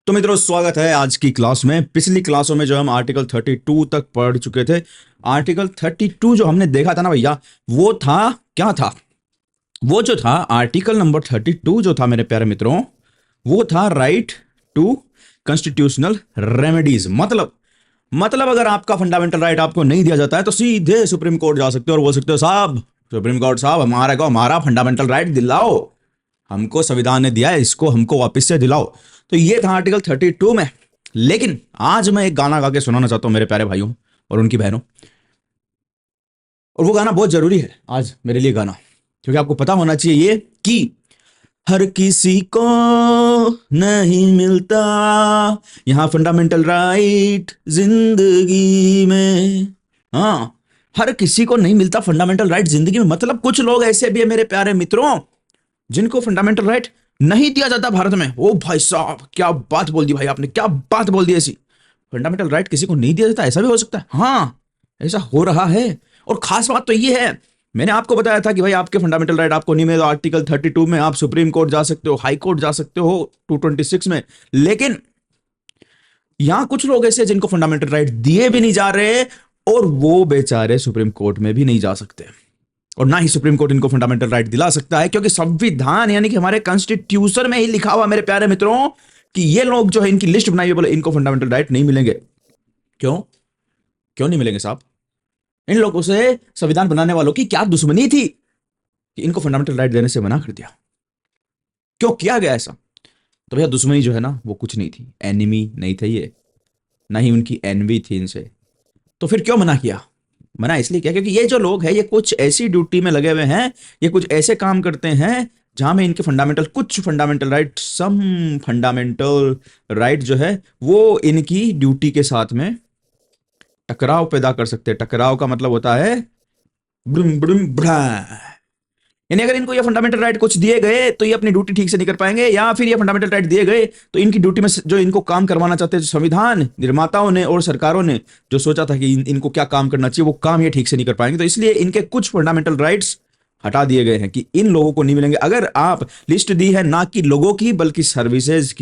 तो मित्रों, स्वागत है आज की क्लास में। पिछली क्लासों में जो हम आर्टिकल 32 तक पढ़ चुके थे। आर्टिकल 32 जो हमने देखा था ना भैया, वो था, क्या था? वो जो था आर्टिकल नंबर 32 जो था मेरे प्यारे मित्रों, वो था राइट टू कॉन्स्टिट्यूशनल रेमेडीज। मतलब अगर आपका फंडामेंटल राइट आपको नहीं दिया जाता है तो सीधे सुप्रीम कोर्ट जा सकते हो और बोल सकते हो, साहब सुप्रीम कोर्ट साहब, हमारा फंडामेंटल राइट दिलाओ। हमको संविधान ने दिया है, इसको हमको वापस से दिलाओ। तो ये था आर्टिकल 32 में। लेकिन आज मैं एक गाना गा के सुनाना चाहता हूं मेरे प्यारे भाइयों और उनकी बहनों। और वो गाना बहुत जरूरी है आज मेरे लिए गाना, क्योंकि आपको पता होना चाहिए ये कि हर किसी को नहीं मिलता यहां फंडामेंटल राइट जिंदगी में। हाँ, हर किसी को नहीं मिलता फंडामेंटल राइट जिंदगी में। मतलब कुछ लोग ऐसे भी है मेरे प्यारे मित्रों जिनको फंडामेंटल राइट नहीं दिया जाता भारत में। ओ भाई साहब, क्या बात बोल दी भाई आपने, क्या बात बोल दी ऐसी। फंडामेंटल राइट किसी को नहीं दिया जाता, ऐसा भी हो सकता है। हाँ, ऐसा हो रहा है। और खास बात तो ये है, मैंने आपको बताया था कि भाई आपके फंडामेंटल राइट आपको नहीं मिले तो आर्टिकल 32 में आप सुप्रीम कोर्ट जा सकते हो, हाई कोर्ट जा सकते हो 226 में। लेकिन यहां कुछ लोग ऐसे जिनको फंडामेंटल राइट दिए भी नहीं जा रहे और वो बेचारे सुप्रीम कोर्ट में भी नहीं जा सकते। और ना ही सुप्रीम कोर्ट इनको फंडामेंटल राइट दिला सकता है, क्योंकि संविधान यानी कि हमारे कॉन्स्टिट्यूशन में ही लिखा हुआ मेरे प्यारे मित्रों कि ये लोग जो है, इनकी लिस्ट बनाई हुई, बोले इनको फंडामेंटल राइट नहीं मिलेंगे। क्यों? क्यों नहीं मिलेंगे साहब? इन लोगों से संविधान बनाने वालों की क्या दुश्मनी थी कि इनको फंडामेंटल राइट देने से मना कर दिया? क्यों किया गया ऐसा? तो भैया दुश्मनी जो है ना, वो कुछ नहीं थी, एनिमी नहीं थे ये, ना ही उनकी एनवी थी इनसे। तो फिर क्यों मना किया? मना इसलिए किया क्योंकि ये जो लोग हैं, ये कुछ ऐसी ड्यूटी में लगे हुए हैं, ये कुछ ऐसे काम करते हैं जहां में इनके कुछ fundamental right, some fundamental right जो है वो इनकी ड्यूटी के साथ में टकराव पैदा कर सकते हैं। टकराव का मतलब होता है ब्रुम ब्रुम ब्रा। यानी अगर इनको ये फंडामेंटल राइट कुछ दिए गए तो ये अपनी ड्यूटी ठीक से नहीं कर पाएंगे, या फिर ये फंडामेंटल राइट दिए गए तो इनकी ड्यूटी में जो इनको काम करवाना चाहते हैं, जो संविधान निर्माताओं ने और सरकारों ने जो सोचा था कि इनको क्या काम करना चाहिए, वो काम ये ठीक से नहीं कर पाएंगे। तो इसलिए इनके कुछ फंडामेंटल राइट्स हटा दिए गए हैं कि इन लोगों को नहीं मिलेंगे। अगर आप लिस्ट दी है ना कि लोगों की बल्कि सर्विसेज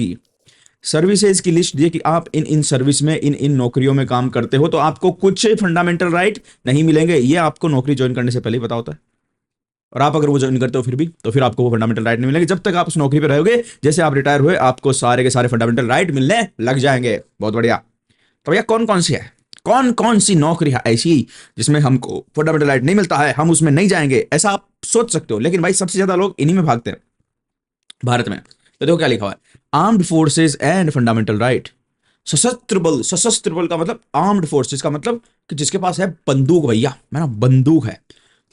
की लिस्ट दी है कि आप इन इन सर्विस में इन इन नौकरियों में काम करते हो, तो आपको कुछ फंडामेंटल राइट नहीं मिलेंगे। ये आपको नौकरी ज्वाइन करने से पहले ही पता होता है। और आप अगर वो ज्वाइन करते हो फिर भी, तो फिर आपको वो फंडामेंटल राइट नहीं मिलेंगे। जब तक आप उस नौकरी पे रहोगे, जैसे आप रिटायर हुए, आपको सारे के सारे फंडामेंटल राइट मिलने लग जाएंगे। बहुत बढ़िया। तो भैया कौन कौन सी है, कौन कौन सी नौकरी है ऐसी जिसमें हमको फंडामेंटल राइट नहीं मिलता है, हम उसमें नहीं जाएंगे, ऐसा आप सोच सकते हो। लेकिन भाई सबसे ज्यादा लोग इन्हीं में भागते हैं भारत में। तो देखो क्या लिखा हुआ है, armed forces and fundamental right. सशस्त्र बल का मतलब आर्म्ड फोर्सेज का मतलब कि जिसके पास है बंदूक, भैया मैं ना बंदूक है।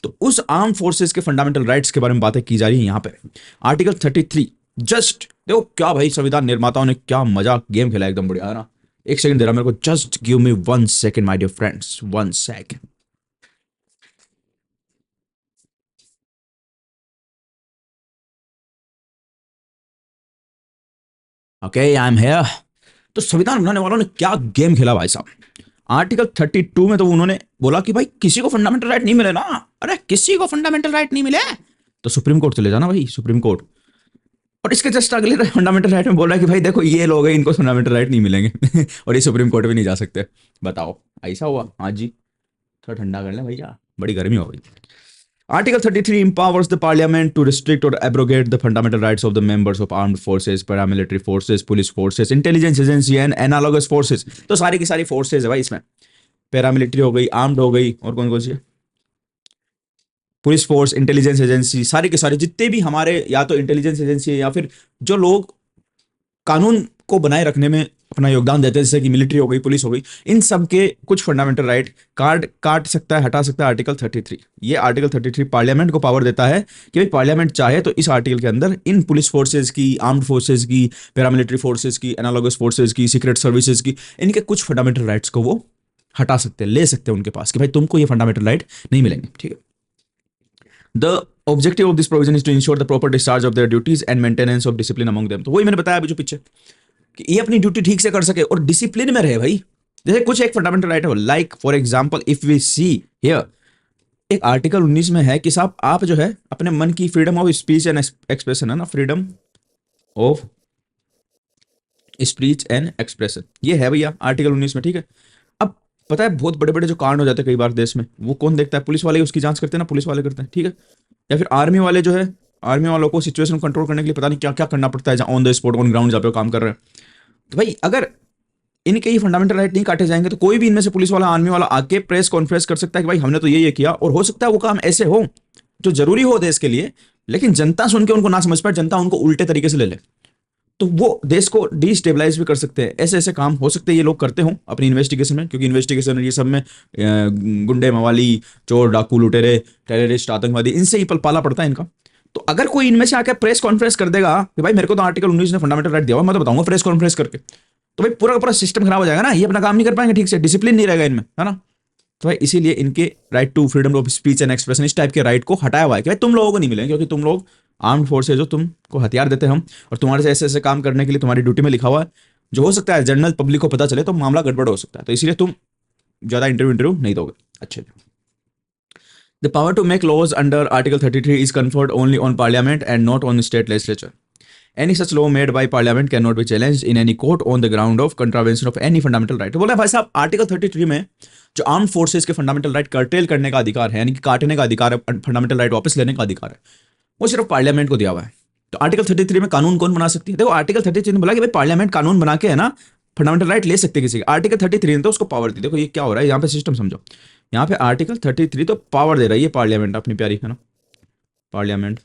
तो उस आर्म फोर्सेस के फंडामेंटल राइट्स के बारे में बातें की जा रही है यहां पे। आर्टिकल 33। जस्ट देखो क्या भाई, संविधान निर्माताओं ने क्या मजा गेम खेला, एकदम बढ़िया है ना। एक सेकंड दे रहा मेरे को, just give me 1 second my dear friends, 1 second. Okay, I am here. तो संविधान बनाने वालों ने क्या गेम खेला भाई साहब। आर्टिकल 32 में तो उन्होंने बोला कि भाई किसी को फंडामेंटल राइट नहीं मिले ना, अरे किसी को फंडामेंटल राइट नहीं मिले तो सुप्रीम कोर्ट चले जाना भाई, सुप्रीम कोर्ट। और इसके जस्ट अगले फंडामेंटल राइट में बोल रहा है कि भाई देखो ये लोग हैं, इनको फंडामेंटल राइट नहीं मिलेंगे और ये सुप्रीम कोर्ट भी नहीं जा सकते। बताओ, ऐसा हुआ? हाँ जी, थोड़ा ठंडा कर लें भैया, बड़ी गर्मी हो गई। Article 33 empowers the parliament to restrict or abrogate the fundamental rights of the members of armed forces, paramilitary forces, police forces, intelligence agency and analogous forces। तो सारी की सारी फोर्सेज है भाई इसमें। पैरामिलिट्री हो गई, आर्म्ड हो गई, और कौन कौन सी है? पुलिस फोर्स, इंटेलिजेंस एजेंसी, सारे के सारे जितने भी हमारे या तो इंटेलिजेंस एजेंसी है या फिर जो लोग कानून को बनाए रखने में अपना योगदान देते हैं, जैसे कि मिलिट्री हो गई, पुलिस हो गई, इन सब के कुछ फंडामेंटल राइट काट सकता है, हटा सकता है आर्टिकल 33। ये आर्टिकल 33 पार्लियामेंट को पावर देता है कि भाई पार्लियामेंट चाहे तो इस आर्टिकल के अंदर इन पुलिस फोर्सेज की, आर्म्ड फोर्सेज की, पैरामिलिट्री फोर्सेज की, एनालॉगस फोर्सेज की, सीक्रेट सर्विसेज की, इनके कुछ फंडामेंटल राइट्स को वो हटा सकते हैं, ले सकते हैं उनके पास कि भाई तुमको ये फंडामेंटल राइट नहीं मिलेंगे। ठीक है। The objective of this provision is to ensure the proper discharge of their duties and maintenance of discipline among them। तो वही मैंने बताया अभी जो पीछे कि ये अपनी ड्यूटी ठीक से कर सके और डिसिप्लिन में रहे भाई। जैसे कुछ एक फंडामेंटल राइट है, like for example if we see here, एक आर्टिकल 19 में है कि साहब आप जो है अपने मन की freedom of speech and expression है ना, freedom of speech and expression, ये है भैया आर्टिकल 19 में, ठीक है। अब पता है बहुत बड़े बड़े जो कांड हो जाते हैं कई बार देश में, वो कौन देखता है? पुलिस वाले ही उसकी जांच करते हैं ना, पुलिस वाले करते हैं, ठीक है। या फिर आर्मी वाले जो है, आर्मी वालों को सिचुएशन कंट्रोल करने के लिए पता नहीं क्या क्या करना पड़ता है, जहाँ on the spot on ground जहाँ पे वो काम कर रहे हैं। तो भाई अगर इनके ये फंडामेंटल राइट नहीं काटे जाएंगे तो कोई भी इनमें से पुलिस वाला, आर्मी वाला आके प्रेस कॉन्फ्रेंस कर सकता है कि भाई हमने तो ये किया, और हो सकता है वो काम ऐसे हो जो जरूरी हो देश के लिए, लेकिन जनता सुन के उनको ना समझ पाए, जनता उनको उल्टे तरीके से ले ले, तो वो देश को डिस्टेबलाइज भी कर सकते हैं। ऐसे ऐसे काम हो सकते हैं ये लोग करते हों अपनी इन्वेस्टिगेशन में, क्योंकि इन्वेस्टिगेशन ये सब में गुंडे, मवाली, चोर, डाकू, लुटेरे, टेररिस्ट, आतंकवादी, इनसे ही पाला पड़ता है इनका। तो अगर कोई इनमें से आकर प्रेस कॉन्फ्रेंस कर देगा कि भाई मेरे को तो आर्टिकल 19 ने फंडामेंटल राइट दिया हुआ, मैं तो बताऊंगा प्रेस कॉन्फ्रेंस करके, तो भाई पूरा का पूरा सिस्टम खराब हो जाएगा ना, ये अपना काम नहीं कर पाएंगे ठीक से, डिसिप्लिन नहीं रहेगा इनमें, है ना। तो भाई इसीलिए इनके right to freedom of speech and expression, इस टाइप के राइट को हटाया हुआ है कि भाई तुम लोगों को नहीं मिलेंगे, क्योंकि तुम लोग आर्म्ड फोर्सेज हो, तुमको हथियार देते हैं हम, और तुम्हारे से ऐसे ऐसे काम करने के लिए तुम्हारी ड्यूटी में लिखा हुआ है, जो हो सकता है जनरल पब्लिक को पता चले तो मामला गड़बड़ हो सकता है, तो इसलिए तुम ज्यादा इंटरव्यू नहीं दोगे। अच्छे, the power to make laws under article 33 is conferred only on parliament and not on state legislature. Any such law made by parliament cannot be challenged in any court on the ground of contravention of any fundamental right। तो बोला भाई साहब article 33 में जो arm forces के fundamental right cartel करने का अधिकार है, यानी कि काटने का अधिकार है, फंडामेंटल राइट वापस लेने का अधिकार है, वो सिर्फ पार्लियामेंट को दिया हुआ है। तो आर्टिकल 33 में कानून कौन बना सकती है? देखो आर्टिकल 33 ने बोला कि भाई पार्लियामेंट कानून बना के है ना फंडामेंटल राइट ले सकते किसी का। आर्टिकल 33 ने तो उसको पावर दी। देखो ये क्या हो रहा है यहाँ पे, सिस्टम समझो। यहाँ पे आर्टिकल 33 तो पावर दे रही है पार्लियामेंट अपनी प्यारी, है ना, पार्लियामेंट,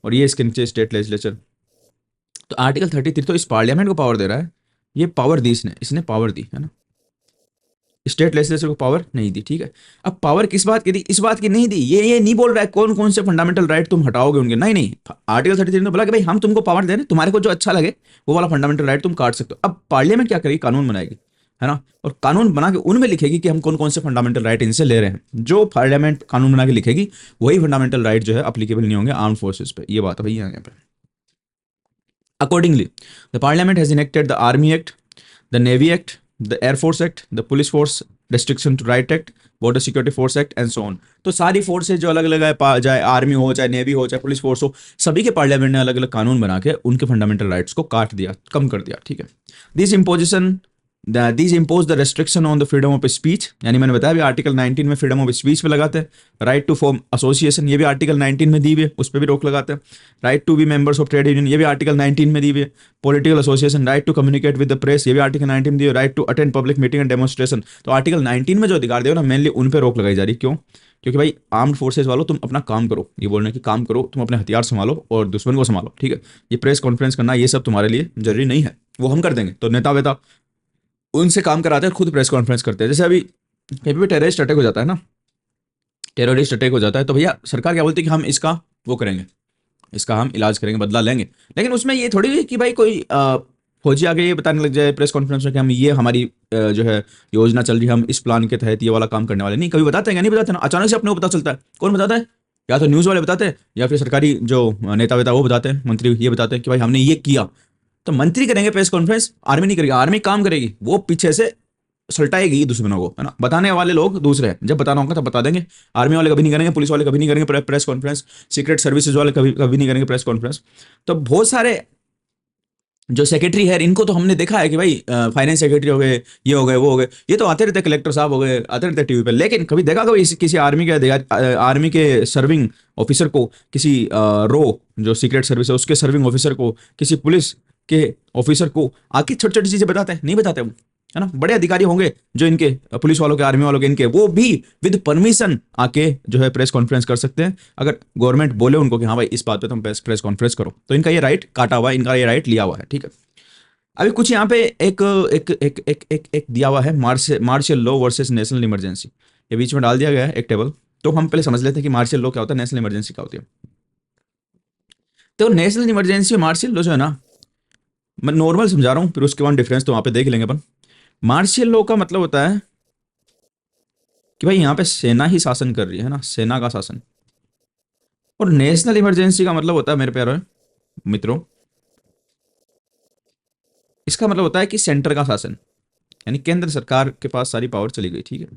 और ये इसके नीचे स्टेट लेजिस्लेचर। तो आर्टिकल 33 तो इस पार्लियामेंट को पावर दे रहा है, ये पावर दी इसने पावर दी, है ना, स्टेट लेजिस्लेचर को पावर नहीं दी, ठीक है। अब पावर किस बात की दी? इस बात की नहीं दी, ये नहीं बोल रहा है कौन कौन से फंडामेंटल राइट तुम हटाओगे उनके, नहीं, आर्टिकल 33 ने बोला कि भाई हम तुमको पावर दे रहे हैं, तुम्हारे को जो अच्छा लगे वो वाला फंडामेंटल राइट तुम काट सकते हो। अब पार्लियामेंट क्या करेगी? कानून बनाएगी, है ना, और कानून बना के उनमें लिखेगी कि हम कौन कौन से फंडामेंटल राइट इनसे ले रहे हैं। जो पार्लियामेंट कानून बना के लिखेगी वही फंडामेंटल राइट जो है अप्लीकेबल नहीं होंगे आर्म फोर्सेज पे। ये बात है भैया यहाँ पे। Accordingly, the Parliament has enacted the Army Act, the Navy Act, the Air Force Act, the Police Force Restriction to Right Act, Border Security Force Act and so on। तो सारी forces जो अलग अलग है, चाहे आर्मी हो, चाहे navy हो, चाहे पुलिस फोर्स हो, सभी के पार्लियामेंट ने अलग अलग कानून बना के उनके फंडामेंटल राइट्स को काट दिया, कम कर दिया, ठीक है। This imposition these impose the restriction on the freedom of speech, यानी मैंने बताया भी आर्टिकल 19 में फ्रीडम ऑफ स्पीच पे लगाते हैं। राइट टू फॉर्म एसोसिएशन, ये भी आर्टिकल 19 में दी हुई है, उस पर भी रोक लगाते हैं। Right to be members of trade union, ये भी आर्टिकल 19 में दी हुई है। Political association, right to communicate with the press, ये भी आर्टिकल 19 में दी है। Right to attend public meeting and demonstration, तो आर्टिकल 19 में जो अधिकार दिए ना मेनली उन पर रोक लगाई जा रही। क्यों? क्योंकि भाई आर्म्ड फोर्सेज वालों तुम अपना काम करो, ये बोलने की काम करो, तुम अपने हथियार संभालो और दुश्मन को संभालो, ठीक है। ये प्रेस कॉन्फ्रेंस करना ये सब तुम्हारे लिए जरूरी नहीं है, वो हम कर देंगे। तो नेता वेता उनसे काम कराते हैं, खुद प्रेस कॉन्फ्रेंस करते हैं। जैसे अभी कहीं भी टेररिस्ट अटैक हो जाता है ना, टेररिस्ट अटैक हो जाता है, तो भैया सरकार क्या बोलती है कि हम इसका वो करेंगे, इसका हम इलाज करेंगे, बदला लेंगे। लेकिन उसमें ये थोड़ी है कि भाई कोई फौजी आगे ये बताने लग जाए प्रेस कॉन्फ्रेंस में कि हम ये हमारी जो है योजना चल रही है, हम इस प्लान के तहत ये वाला काम करने वाले नहीं। कभी बताते हैं क्या? नहीं बताते ना, अचानक से अपने को पता चलता है। कौन बताता है? या तो न्यूज़ वाले बताते हैं, या फिर सरकारी जो नेता वेता वो बताते हैं, मंत्री ये बताते हैं कि भाई हमने ये किया। तो मंत्री करेंगे प्रेस कॉन्फ्रेंस, आर्मी नहीं करेगी। आर्मी काम करेगी, वो पीछे से सल्टाएगी दुश्मनों को, है ना। बताने वाले लोग दूसरे हैं, जब बताना होगा तब बता देंगे। आर्मी वाले कभी नहीं करेंगे, पुलिस वाले कभी नहीं करेंगे प्रेस कॉन्फ्रेंस, सीक्रेट सर्विसेज वाले कभी कभी नहीं करेंगे प्रेस कॉन्फ्रेंस। तो बहुत सारे जो सेक्रेटरी है इनको तो हमने देखा है कि भाई फाइनेंस सेक्रेटरी हो गए, ये हो गए, वो हो गए, ये तो आते रहते, कलेक्टर साहब हो गए, आते रहते टीवी पे। लेकिन कभी देखा कभी किसी आर्मी के सर्विंग ऑफिसर को, किसी रो जो सीक्रेट सर्विस है उसके सर्विंग ऑफिसर को, किसी पुलिस के ऑफिसर को आके छोटी छोटी चीजें बताते हैं? नहीं बताते वो, है ना। बड़े अधिकारी होंगे जो इनके पुलिस वालों के, आर्मी वालों के, इनके, वो भी विद परमिशन आके जो है प्रेस कॉन्फ्रेंस कर सकते हैं, अगर गवर्नमेंट बोले उनको कि हाँ भाई इस बात पे तुम प्रेस कॉन्फ्रेंस करो। तो इनका ये राइट काटा हुआ है, इनका ये राइट लिया हुआ है, ठीक है। अभी कुछ यहाँ पे एक एक एक एक एक, एक दिया हुआ है martial law versus national emergency, ये बीच में डाल दिया गया है एक टेबल। तो हम पहले समझ लेते हैं कि मार्शियल लॉ क्या होता है, नेशनल इमरजेंसी क्या होती है। तो नेशनल इमरजेंसी और मार्शियल लॉ जो है ना, मैं नॉर्मल समझा रहा हूँ, फिर उसके बाद डिफरेंस तो वहां पे देख लेंगे अपन। मार्शियल लॉ का मतलब होता है कि भाई यहाँ पे सेना ही शासन कर रही है ना, सेना का शासन। और नेशनल इमरजेंसी का मतलब होता है मेरे प्यारे मित्रों, इसका मतलब होता है कि सेंटर का शासन, यानी केंद्र सरकार के पास सारी पावर चली गई, ठीक है।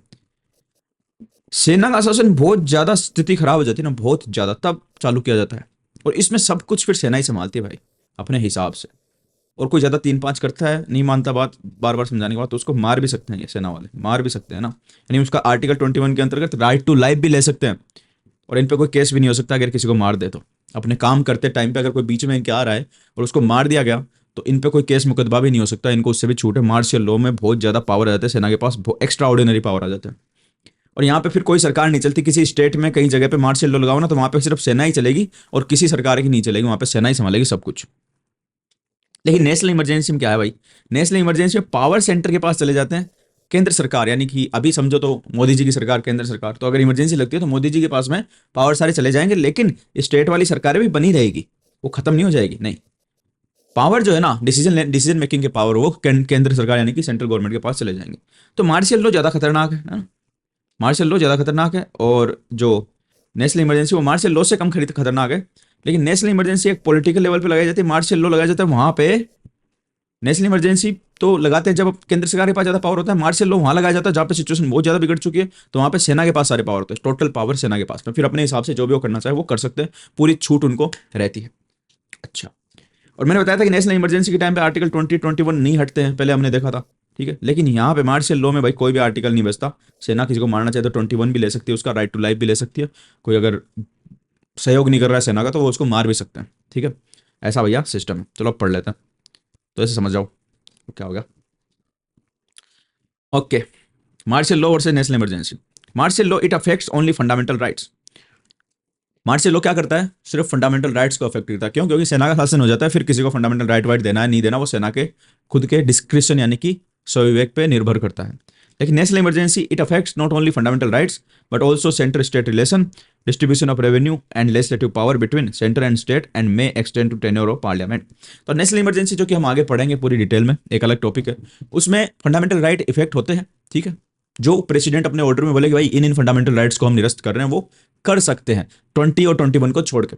सेना का शासन बहुत ज्यादा स्थिति खराब हो जाती है ना, बहुत ज्यादा, तब चालू किया जाता है। और इसमें सब कुछ फिर सेना ही संभालती है भाई अपने हिसाब से। और कोई ज़्यादा 3-5 करता है, नहीं मानता बात बार बार समझाने के बाद, तो उसको मार भी सकते हैं ये सेना वाले, मार भी सकते हैं ना। यानी उसका आर्टिकल 21 के अंतर्गत राइट टू लाइफ भी ले सकते हैं, और इन पे कोई केस भी नहीं हो सकता अगर किसी को मार दे तो। अपने काम करते टाइम पे अगर कोई बीच में इनके आ रहा है और उसको मार दिया गया तो इन पे कोई केस मुकदमा भी नहीं हो सकता, इनको उससे भी छूट है। मार्शियल लॉ में बहुत ज़्यादा पावर आ जाते हैं सेना के पास, एक्स्ट्रा ऑर्डिनरी पावर आ जाते हैं। और यहाँ पे फिर कोई सरकार नहीं चलती, किसी स्टेट में कहीं जगह पे मार्शियल लॉ लगाओ ना तो वहाँ पे सिर्फ सेना ही चलेगी और किसी सरकार की नहीं चलेगी, वहाँ पे सेना ही संभालेगी सब कुछ। लेकिन नेशनल इमरजेंसी में क्या है भाई, नेशनल इमरजेंसी में पावर सेंटर के पास चले जाते हैं, केंद्र सरकार, यानी कि अभी समझो तो मोदी जी की सरकार, केंद्र सरकार, तो अगर इमरजेंसी लगती है तो मोदी जी के पास में पावर सारे चले जाएंगे, लेकिन स्टेट वाली सरकारें भी बनी रहेगी, वो खत्म नहीं हो जाएगी, नहीं। पावर जो है ना, डिसीजन मेकिंग के पावर, वो केंद्र सरकार यानी कि सेंट्रल गवर्नमेंट के पास चले जाएंगे। तो मार्शियल लॉ ज़्यादा खतरनाक है ना, मार्शियल लॉ ज़्यादा खतरनाक है, और जो नेशनल इमरजेंसी वो मार्शियल लॉ से कम खतरनाक है। लेकिन नेशनल इमरजेंसी एक पॉलिटिकल लेवल पे लगाई जाती है, मार्शियल लॉ लगाया जाता है वहाँ पे। नेशनल इमरजेंसी तो लगाते हैं जब केंद्र सरकार के पास ज़्यादा पावर होता है, मार्शियल लॉ वहाँ लगाया जाता है जहाँ पे सिचुएशन बहुत ज़्यादा बिगड़ चुकी है, तो वहाँ पे सेना के पास सारे पावर होते हैं, टोटल पावर सेना के पास में, फिर अपने हिसाब से जो भी वो करना चाहे वो कर सकते हैं, पूरी छूट उनको रहती है। अच्छा, और मैंने बताया था कि नेशनल इमरजेंसी के टाइम पे आर्टिकल 20-21 नहीं हटते हैं, पहले हमने देखा था, ठीक है। लेकिन यहाँ पे मार्शियल लॉ में भाई कोई भी आर्टिकल नहीं बचता, सेना किसी को मारना चाहे तो 21 भी ले सकती है, उसका राइट टू लाइफ भी ले सकती है, कोई अगर सहयोग नहीं कर रहा है सेना का तो वो उसको मार भी सकते हैं, ठीक है। ऐसा भैया सिस्टम है, चलो अब पढ़ लेते हैं, तो ऐसे समझ जाओ क्या हो गया। Okay, martial law versus national emergency. Martial law it affects only fundamental rights. Martial law क्या करता है, सिर्फ फंडामेंटल राइट्स को अफेक्ट करता है। क्यों? क्योंकि सेना का शासन हो जाता है, फिर किसी को फंडामेंटल राइट वाइट देना है नहीं देना वो सेना के खुद के डिस्क्रिप्शन यानी कि स्वविवेक पे निर्भर करता है। लेकिन national emergency it affects not only fundamental rights but also centre state relation, distribution of revenue and legislative power between centre and state and may extend to tenure of parliament. तो national emergency जो कि हम आगे पढ़ेंगे पूरी detail में, एक अलग टॉपिक है, उसमें फंडामेंटल राइट इफेक्ट होते हैं, ठीक है। जो प्रेसिडेंट अपने ऑर्डर में बोले कि भाई इन फंडामेंटल राइट्स को हम निरस्त कर रहे हैं, वो कर सकते हैं 20 और 21 को छोड़ के।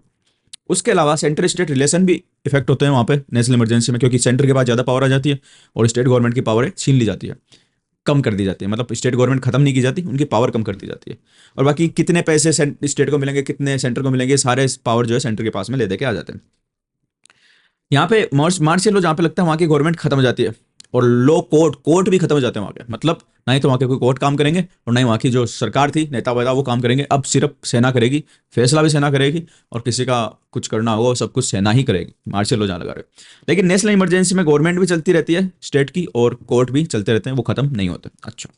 उसके अलावा सेंटर स्टेट रिलेशन भी इफेक्ट होते हैं वहाँ पे नेशनल इमरजेंसी में, क्योंकि सेंटर के पास ज़्यादा पावर आ जाती है और स्टेट गवर्नमेंट की पावर छीन ली जाती है, कम कर दी जाती है, मतलब स्टेट गवर्नमेंट खत्म नहीं की जाती, उनकी पावर कम कर दी जाती है। और बाकी कितने पैसे स्टेट को मिलेंगे, कितने सेंटर को मिलेंगे, सारे पावर जो है सेंटर के पास में ले दे के आ जाते हैं। यहाँ पे मार्शियल लॉ जहाँ पे लगता है वहाँ की गवर्नमेंट खत्म हो जाती है, और लो कोर्ट भी खत्म हो जाते हैं वहाँ के, मतलब ना ही तो वहाँ के कोई कोर्ट काम करेंगे और ना ही वहाँ की जो सरकार थी नेता वेता वो काम करेंगे। अब सिर्फ सेना करेगी, फैसला भी सेना करेगी, और किसी का कुछ करना होगा सब कुछ सेना ही करेगी, मार्शियल लॉ जहाँ लगा रहे। लेकिन नेशनल इमरजेंसी में गवर्नमेंट भी चलती रहती है स्टेट की, और कोर्ट भी चलते रहते हैं, वो खत्म नहीं होते। अच्छा,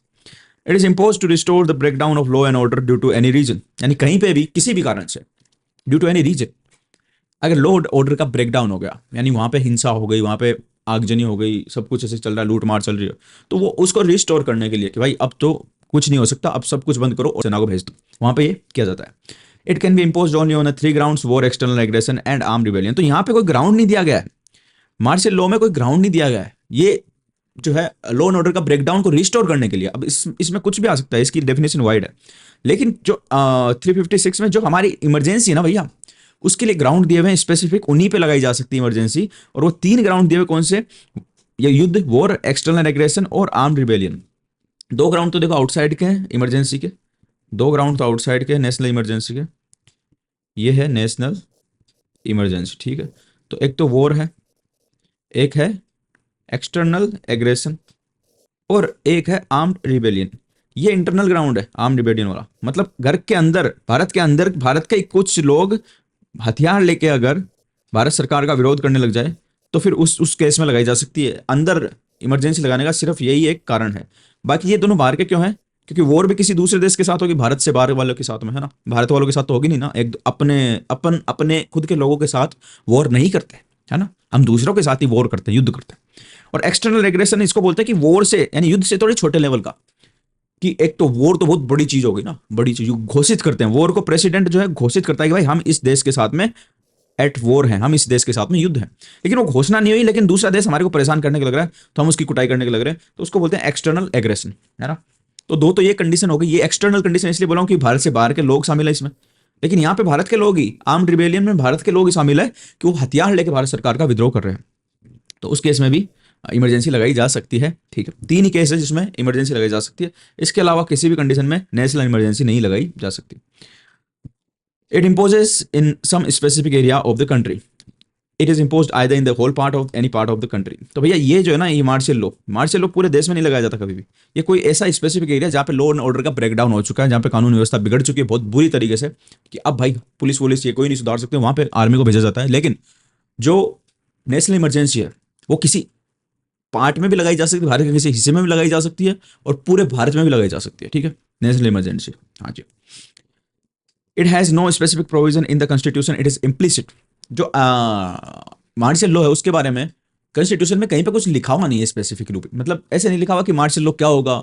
it is impose to restore the breakdown of law and order due to any reason, यानी कहीं पे भी किसी भी कारण से, ड्यू टू एनी रीजन, अगर लॉ ऑर्डर का ब्रेकडाउन हो गया, यानी वहाँ पे हिंसा हो गई, वहाँ पे आगजनी हो गई, सब कुछ ऐसे चल रहा है, लूट मार चल रही है, तो वो उसको रिस्टोर करने के लिए कि भाई अब तो कुछ नहीं हो सकता, अब सब कुछ बंद करो और सेना को भेज दो, वहाँ पे ये किया जाता है। It can be impose only on 3 grounds, war, external aggression and arm rebellion. तो यहाँ पे कोई ग्राउंड नहीं दिया गया है, मार्शियल लॉ में कोई ग्राउंड नहीं दिया गया है, ये जो है लॉ एंड ऑर्डर का ब्रेकडाउन को रिस्टोर करने के लिए। अब इसमें कुछ भी आ सकता है, इसकी डेफिनेशन वाइड है, लेकिन जो 356 में जो हमारी इमरजेंसी है ना भैया, उसके लिए ग्राउंड दिए हुए हैं स्पेसिफिक, उन्हीं पे लगाई जा सकती है इमरजेंसी। और वो 3 ग्राउंड दिए हुए कौन से, ये युद्ध, वॉर, एक्सटर्नल एग्रेशन और आर्म रिबेलियन। 2 ग्राउंड तो देखो आउटसाइड के हैं इमरजेंसी के, 2 ग्राउंड तो आउटसाइड के नेशनल इमरजेंसी के, ये है नेशनल इमरजेंसी, ठीक है। तो एक तो वॉर है, एक है एक्सटर्नल एग्रेशन, और एक है आर्म्ड रिबेलियन। ये इंटरनल ग्राउंड है आर्म्ड रिबेलियन वाला, मतलब घर के अंदर, भारत के अंदर, भारत के कुछ लोग हथियार लेके अगर भारत सरकार का विरोध करने लग जाए तो फिर उस केस में लगाई जा सकती है। अंदर इमरजेंसी लगाने का सिर्फ यही एक कारण है, बाकी ये दोनों बाहर के क्यों हैं, क्योंकि वॉर भी किसी दूसरे देश के साथ होगी, भारत से बाहर वालों के साथ में है ना, भारत वालों के साथ तो होगी नहीं ना, एक अपने खुद के लोगों के साथ वॉर नहीं करते है ना, हम दूसरों के साथ ही वॉर करते हैं, युद्ध करते हैं। और एक्सटर्नल एग्रेशन इसको बोलते हैं कि वॉर से, यानी युद्ध से थोड़े छोटे लेवल का, कि एक तो वॉर तो बहुत बड़ी चीज होगी ना, बड़ी चीज घोषित करते हैं, वॉर को प्रेसिडेंट जो है घोषित करता है कि भाई हम इस देश के साथ में एट वॉर हैं, हम इस देश के साथ में युद्ध है, लेकिन वो घोषणा नहीं हुई, लेकिन दूसरा देश हमारे को परेशान करने के लग रहा है तो हम उसकी कुटाई करने के लग रहे हैं, तो उसको बोलते हैं एक्सटर्नल एग्रेशन, है ना। तो दो तो ये कंडीशन हो गई, ये एक्सटर्नल कंडीशन इसलिए बोला हूं कि भारत से बाहर के लोग शामिल है इसमें, लेकिन यहाँ पे भारत के लोग ही, आर्म्ड रिबेलियन में भारत के लोग ही शामिल है कि वो हथियार लेके भारत सरकार का विद्रोह कर रहे हैं, तो उस केस में भी इमरजेंसी लगाई जा सकती है, ठीक है। 3 ही केस है जिसमें इमरजेंसी लगाई जा सकती है, इसके अलावा किसी भी कंडीशन में नेशनल इमरजेंसी नहीं लगाई जा सकती। It imposes in some specific area of the country, it is imposed either in the whole part of any part of the country. तो भैया ये जो है ना, ये मार्शल लॉ पूरे देश में नहीं लगाया जाता कभी भी। ये कोई ऐसा स्पेसिफिक एरिया जहाँ पे लॉ एंड ऑर्डर का ब्रेकडाउन हो चुका है, जहाँ पे कानून व्यवस्था बिगड़ चुकी है बहुत बुरी तरीके से, कि अब भाई पुलिस ये कोई नहीं सुधार सकते, वहाँ पे आर्मी को भेजा जाता है। लेकिन जो नेशनल इमरजेंसी है वो किसी पार्ट में भी लगाई जा सकती है, भारत के किसी हिस्से में भी लगाई जा सकती है, और पूरे भारत में भी लगाई जा सकती है। ठीक है, नेशनल इमरजेंसी। हाँ जी। It has no specific provision in the constitution, it is implicit. जो मार्शल लॉ है उसके बारे में कॉन्स्टिट्यूशन में कहीं पे कुछ लिखा हुआ नहीं है स्पेसिफिक रूप में। मतलब ऐसे नहीं लिखा हुआ कि मार्शल लॉ क्या होगा,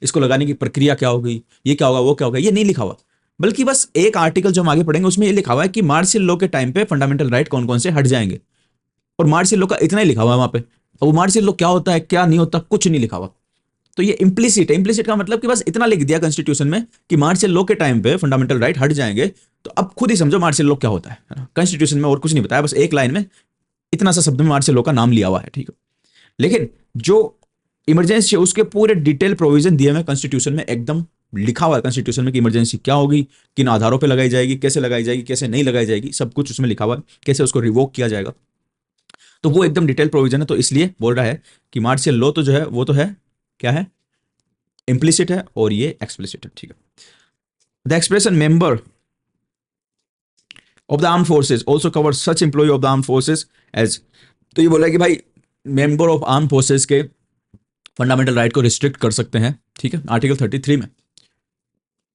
इसको लगाने की प्रक्रिया क्या होगी, ये क्या होगा, वो क्या होगा, ये नहीं लिखा हुआ। बल्कि बस एक आर्टिकल जो हम आगे पढ़ेंगे उसमें ये लिखा हुआ है कि मार्शल लॉ के टाइम पे फंडामेंटल राइट कौन कौन से हट जाएंगे, और मार्शल लॉ का इतना ही लिखा हुआ है वहां पे। अब वो मार्शल लॉ क्या होता है क्या नहीं होता कुछ नहीं लिखा हुआ। तो ये इम्प्लिसिट है। इम्प्लिसिट का मतलब कि बस इतना लिख दिया कॉन्स्टिट्यूशन में कि मार्शल लॉ के टाइम पे फंडामेंटल राइट हट जाएंगे। तो अब खुद ही समझो मार्शल लॉ क्या होता है ना। कॉन्स्टिट्यूशन में और कुछ नहीं बताया, बस एक लाइन में इतना सा शब्द में मार्शल लॉ का नाम लिया हुआ है। ठीक है, लेकिन जो इमरजेंसी है उसके पूरे डिटेल प्रोविजन दिए हुए कॉन्स्टिट्यूशन में, एकदम लिखा हुआ है कॉन्स्टिट्यूशन में कि इमरजेंसी क्या होगी, किन आधारों पे लगाई जाएगी, कैसे लगाई जाएगी, कैसे नहीं लगाई जाएगी, सब कुछ उसमें लिखा हुआ है, कैसे उसको रिवोक किया जाएगा। तो वो एकदम डिटेल प्रोविजन है। तो इसलिए बोल रहा है कि मार्शल लॉ तो जो है वो तो है क्या है, इम्प्लिसिट है, और ये एक्सप्लिसिट है। ठीक है, the expression member of the arm forces also cover such employ of the arm forces as. तो ये बोला कि भाई मेंबर ऑफ आर्म फोर्सेज के फंडामेंटल राइट को रिस्ट्रिक्ट कर सकते हैं। ठीक है, आर्टिकल 33 में।